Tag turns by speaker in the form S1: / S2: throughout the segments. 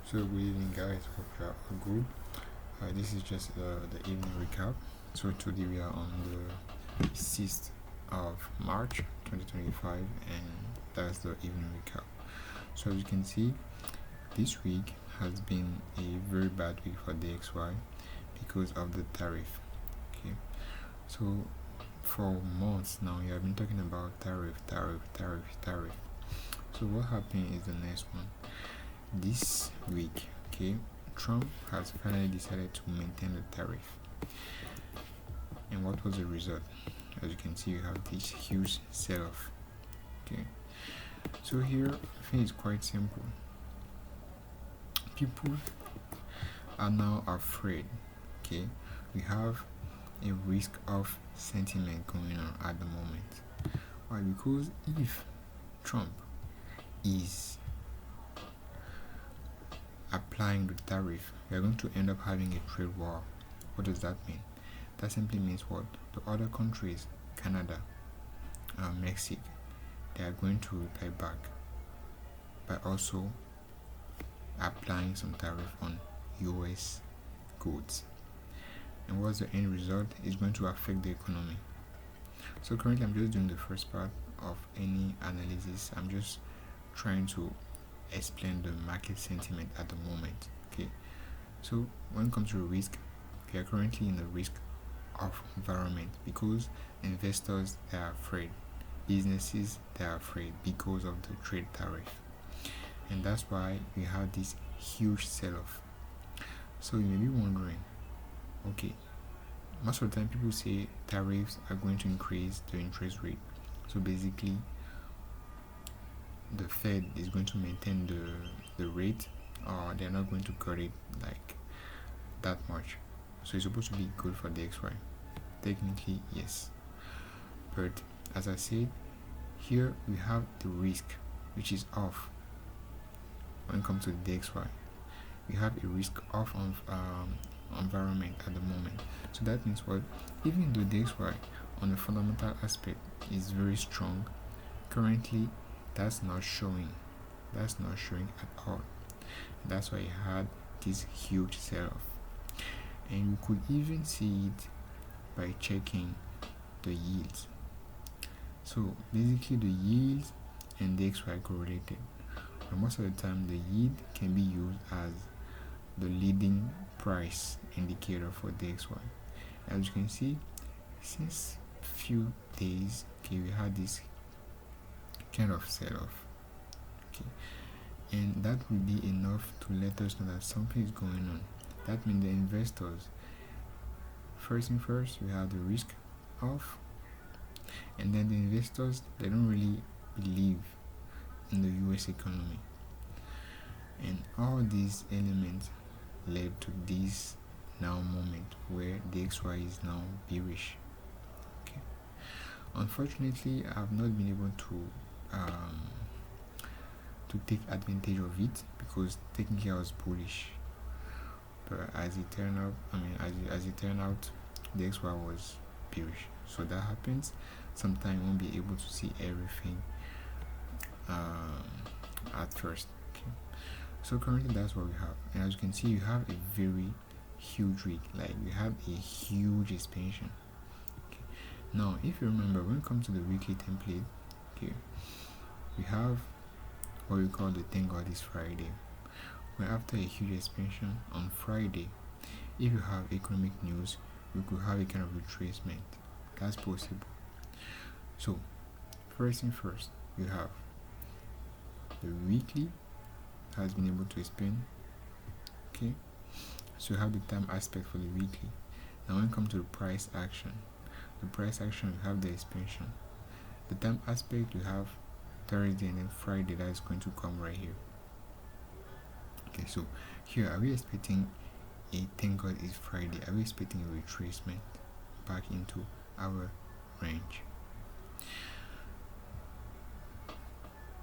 S1: So good evening, guys. Hope you are all good. This is just the evening recap. So today we are on the 6th of March 2025, and that's the evening recap. So as you can see, this week has been a very bad week for DXY because of the tariff. Okay, so for months now, we have been talking about tariff. So what happened is the next one. This week, okay, Trump has finally decided to maintain the tariff. And what was the result? As you can see, you have this huge sell-off. Okay, so here I think it's quite simple. People are now afraid. Okay, we have a risk of sentiment going on at the moment. Why? Because if Trump is applying the tariff, we are going to end up having a trade war. What does that mean? That simply means what? The other countries, Canada, Mexico, they are going to reply back by also applying some tariff on US goods. And what's the end result? It's going to affect the economy. So currently I'm just doing the first part of any analysis. I'm just trying to explain the market sentiment at the moment. Okay, so when it comes to risk, we are currently in the risk of environment because investors, they are afraid, businesses, they are afraid because of the trade tariff, and that's why we have this huge sell-off. So you may be wondering, okay, most of the time people say tariffs are going to increase the interest rate, so basically the Fed is going to maintain the rate, or they're not going to cut it like that much. So it's supposed to be good for the DXY. Technically, yes. But as I said, here we have the risk, which is off. When it comes to the DXY, we have a risk off of environment at the moment. So that means what? Even though DXY on the fundamental aspect is very strong, currently that's not showing at all. That's why I had this huge sell-off, and you could even see it by checking the yields. So basically the yields and the DXY correlated, but most of the time the yield can be used as the leading price indicator for DXY. As you can see, since few days, okay, we had this kind of sell-off. Okay, and that will be enough to let us know that something is going on. That means the investors, first thing first, we have the risk off, and then the investors, they don't really believe in the US economy, and all these elements led to this now moment where the DXY is now bearish. Okay, unfortunately I have not been able to take advantage of it because technically I was bullish, but as it turned out, as it turned out, the DXY was bearish. So that happens. Sometimes you won't be able to see everything at first. Okay, so currently that's what we have, and as you can see, you have a very huge week. Like we have a huge expansion. Okay, now if you remember, when it comes to the weekly template, okay, we have what we call the thank God it's Friday, where after a huge expansion on Friday, if you have economic news, we could have a kind of retracement. That's possible. So first thing first, you have the weekly has been able to expand. Okay, so you have the time aspect for the weekly. Now when it comes to the price action, you have the expansion. The time aspect, you have Thursday and then Friday that is going to come right here. Okay, so here are we expecting a thank God it's Friday? Are we expecting a retracement back into our range?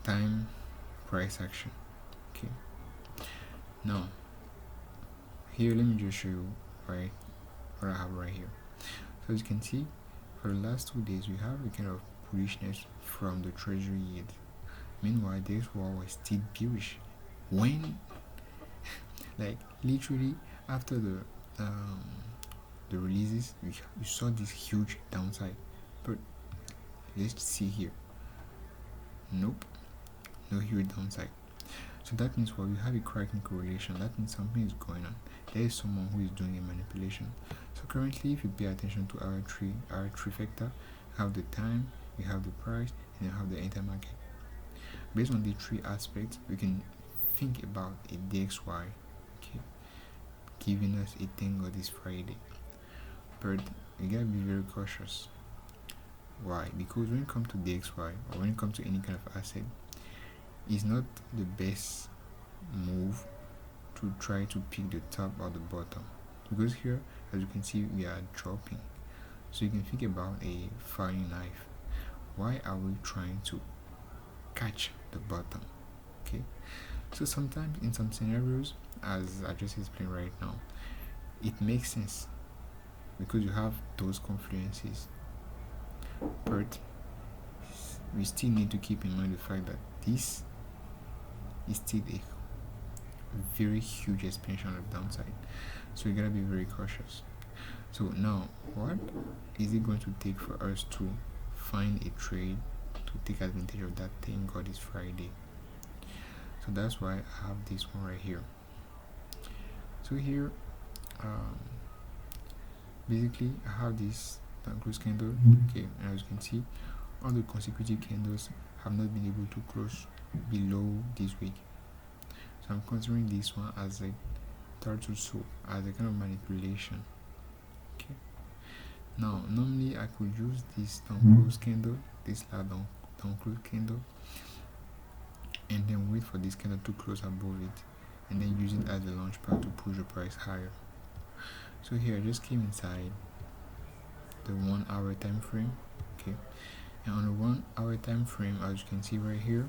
S1: Time price action. Okay, now here let me just show you what I have right here. So as you can see, for the last 2 days we have a kind of bullishness from the treasury yield. Meanwhile, this wall was still bearish when Like literally after the releases, you saw this huge downside, but let's see here. Nope, no huge downside. So that means what, we have a cracking correlation. That means something is going on. There is someone who is doing a manipulation. So currently, if you pay attention to our trifecta, you have the time, you have the price, and you have the intermarket. Based on the three aspects, we can think about a DXY, okay, giving us a thank God this Friday. But you gotta be very cautious. Why? Because when it comes to DXY, or when it comes to any kind of asset, it's not the best move to try to pick the top or the bottom, because here, as you can see, we are dropping. So you can think about a filing knife. Why are we trying to catch the bottom? Okay, so sometimes in some scenarios, as I just explained right now, it makes sense because you have those confluences, but we still need to keep in mind the fact that this is still a very huge expansion of downside, so you gotta be very cautious. So now, what is it going to take for us to find a trade to take advantage of that thank God it's Friday? So that's why I have this one right here. So here, basically I have this close candle, okay, and as you can see, all the consecutive candles have not been able to close below this week. So I'm considering this one as a turtle soup, as a kind of manipulation. Okay. Now, normally I could use this down close candle, this down close candle, and then wait for this candle to close above it, and then use it as a launch pad to push the price higher. So here I just came inside the 1 hour time frame, okay, and on the 1 hour time frame, as you can see right here,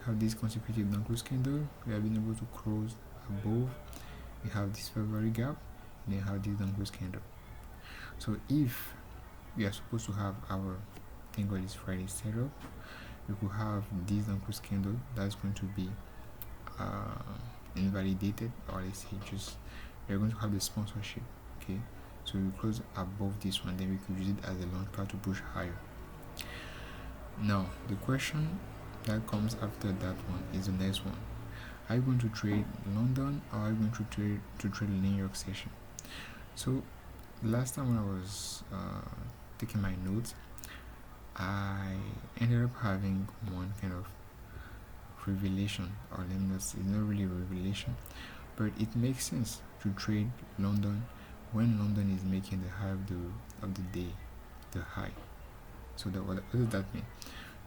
S1: have this consecutive down close candle. We have been able to close above. We have this February gap, and then have this down close candle. So if we are supposed to have our thank God it's Friday setup, we could have this down close candle that's going to be invalidated, or let's say just we're going to have the sponsorship, okay, so we close above this one, then we could use it as a launch pad to push higher. Now the question that comes after that one is the next one: are you going to trade London, or are you going to trade New York session? So last time when I was taking my notes, I ended up having one kind of revelation, or let me not say, it's not really a revelation, but it makes sense to trade London when London is making the high of the day, the high. So that, what does that mean?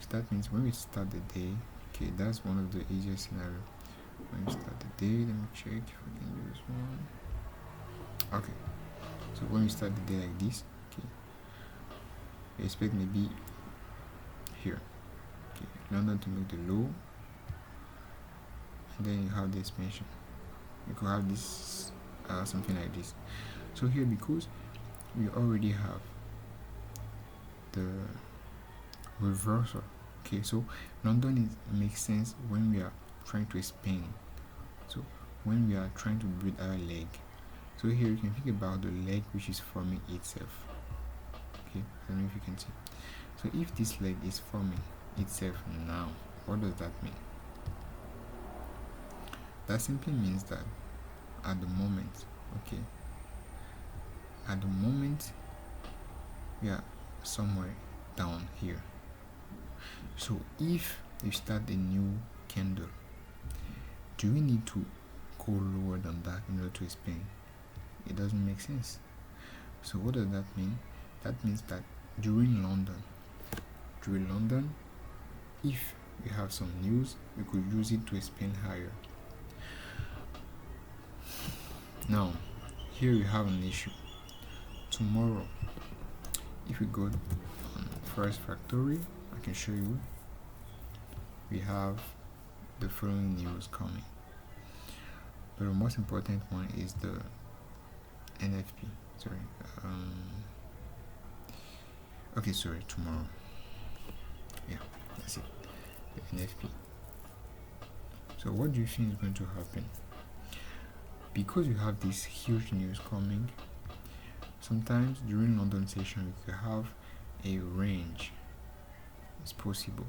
S1: So that means when we start the day, okay, that's one of the easiest scenario. When we start the day, let me check if I can do this one. Okay, so when we start the day like this, okay, we expect maybe here, okay, London to make the low, and then you have the expansion. You could have this something like this. So here, because we already have the reversal, okay, so London makes sense when we are trying to expand, so when we are trying to build our leg. So here you can think about the leg which is forming itself, okay, I don't know if you can see. So if this leg is forming itself now, what does that mean? That simply means that at the moment, okay, at the moment we are somewhere down here. So if you start a new candle, do we need to go lower than that in order to expand? It doesn't make sense. So what does that mean? That means that during London, if we have some news, we could use it to expand higher. Now here we have an issue. Tomorrow, if we go on first factory, I can show you we have the following news coming, but the most important one is the NFP. Tomorrow, yeah, that's it, the NFP. So what do you think is going to happen? because you have this huge news coming, sometimes during London session you could have a range. It's possible.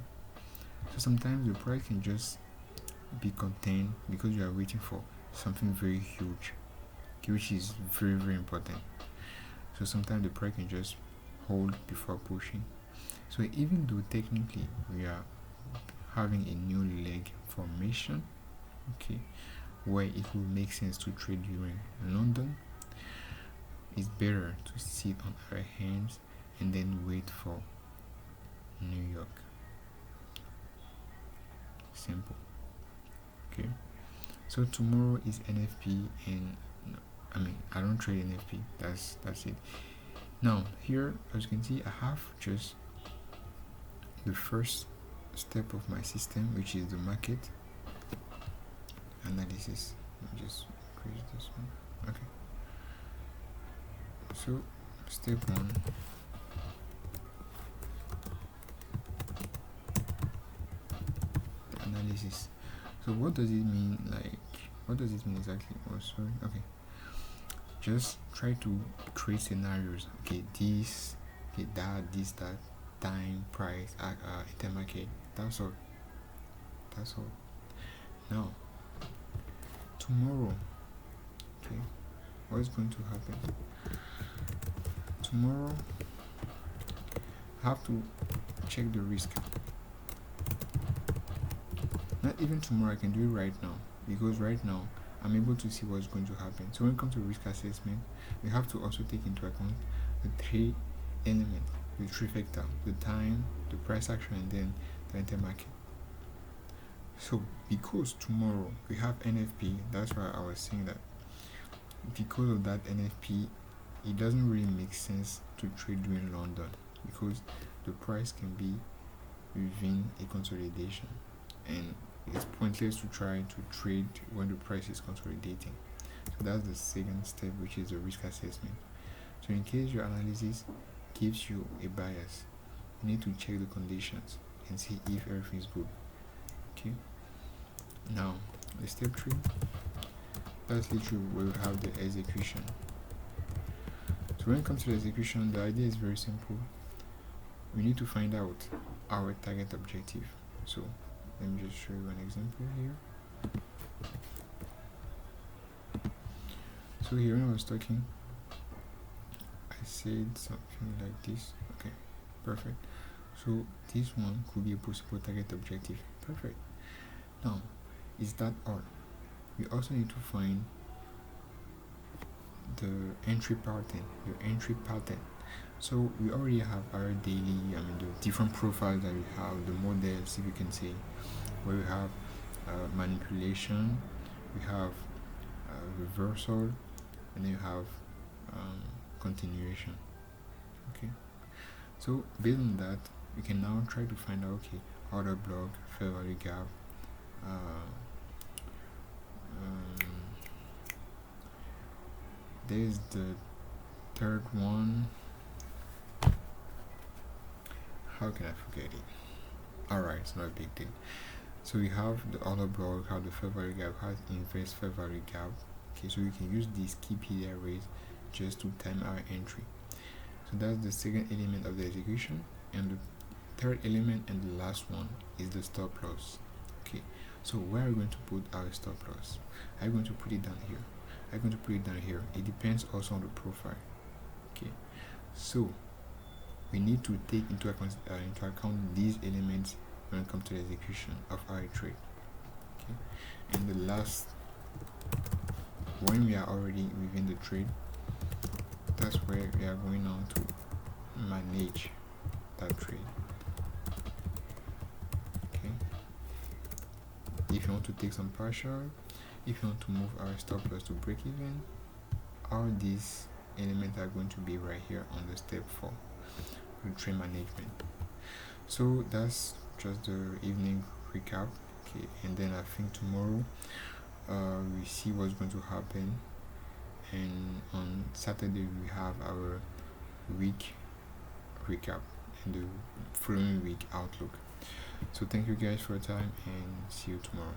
S1: So sometimes the price can just be contained because you are waiting for something very huge, which is very, very important. So sometimes the price can just hold before pushing. So even though technically we are having a new leg formation, okay, where it will make sense to trade during London, it's better to sit on our hands and then wait for New York. Simple. Okay, so tomorrow is NFP, and I don't trade NFP. That's it. Now here, as you can see, I have just the first step of my system, which is the market analysis. Let me just increase this one. Okay, so step 1, the analysis. So what does it mean? What does it mean exactly? Oh, sorry. Okay, just try to create scenarios. Okay, this, okay, that, time, price, intermarket. That's all. Now tomorrow, okay, what is going to happen tomorrow? I have to check the risk. Not even tomorrow, I can do it right now, because right now I'm able to see what's going to happen. So when it comes to risk assessment, we have to also take into account the 3 elements, the trifecta: the time, the price action, and then the intermarket. So because tomorrow we have NFP, that's why I was saying that because of that NFP, it doesn't really make sense to trade during London, because the price can be within a consolidation, and it's pointless to try to trade when the price is consolidating. So that's the second step, which is the risk assessment. So in case your analysis gives you a bias, you need to check the conditions and see if everything is good. Okay, now the step 3, that's literally where we have the execution. So when it comes to the execution, the idea is very simple. We need to find out our target objective. So let me just show you an example here. So here, when I was talking, I said something like this. Okay, perfect. So this one could be a possible target objective. Perfect. Now, is that all? We also need to find the entry pattern. So we already have our daily, the different profiles that we have, the models, if you can say, where we have manipulation, we have reversal, and then you have continuation. Okay, so based on that, we can now try to find out, okay, order block, fair value gap, there's the third one. How can I forget it? Alright, it's not a big deal. So we have the order block, have the fair value gap, has inverse fair value gap. Okay, so we can use these key PD arrays just to time our entry. So that's the second element of the execution, and the third element and the last one is the stop loss. Okay, so where are we going to put our stop loss? Are you going to put it down here? Are you going to put it down here? It depends also on the profile. Okay, so we need to take into account these elements when it comes to the execution of our trade. Okay, and the last, when we are already within the trade, that's where we are going on to manage that trade. Okay, if you want to take some partial, if you want to move our stop loss to break even, all these elements are going to be right here on the step 4, trade management. So that's just the evening recap. Okay, and then I think tomorrow we see what's going to happen, and on Saturday we have our week recap and the following week outlook. So thank you guys for your time, and see you tomorrow.